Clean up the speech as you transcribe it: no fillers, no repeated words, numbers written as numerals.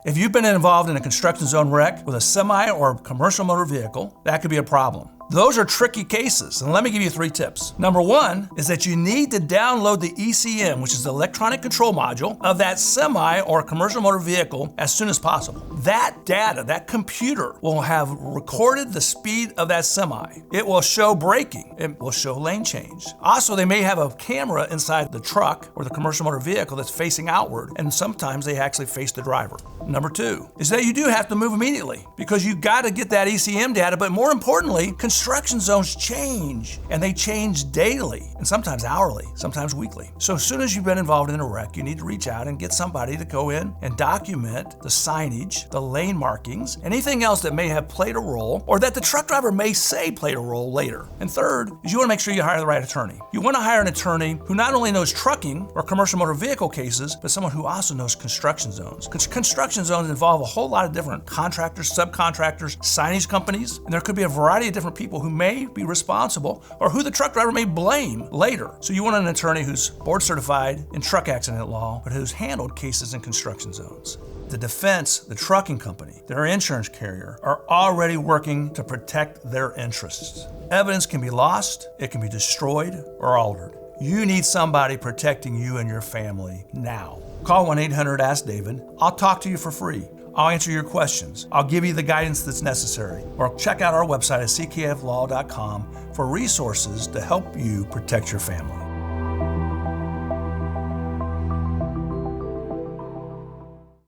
If you've been involved in a construction zone wreck with a semi or commercial motor vehicle, that could be a problem. Those are tricky cases, and let me give you 3 tips. Number 1 is that you need to download the ECM, which is the electronic control module, of that semi or commercial motor vehicle as soon as possible. That data, that computer, will have recorded the speed of that semi. It will show braking. It will show lane change. Also, they may have a camera inside the truck or the commercial motor vehicle that's facing outward, and sometimes they actually face the driver. Number 2 is that you do have to move immediately because you got to get that ECM data, but more importantly, construction zones change, and they change daily, and sometimes hourly, sometimes weekly. So as soon as you've been involved in a wreck, you need to reach out and get somebody to go in and document the signage, the lane markings, anything else that may have played a role, or that the truck driver may say played a role later. And third is you want to make sure you hire the right attorney. You want to hire an attorney who not only knows trucking or commercial motor vehicle cases, but someone who also knows construction zones. Construction zones involve a whole lot of different contractors, subcontractors, signage companies, and there could be a variety of different people who may be responsible or who the truck driver may blame later. So you want an attorney who's board certified in truck accident law, but who's handled cases in construction zones. The defense, the trucking company, their insurance carrier are already working to protect their interests. Evidence can be lost, it can be destroyed or altered. You need somebody protecting you and your family now. Call 1-800-ASK-DAVID. I'll talk to you for free. I'll answer your questions. I'll give you the guidance that's necessary. Or check out our website at ckflaw.com for resources to help you protect your family.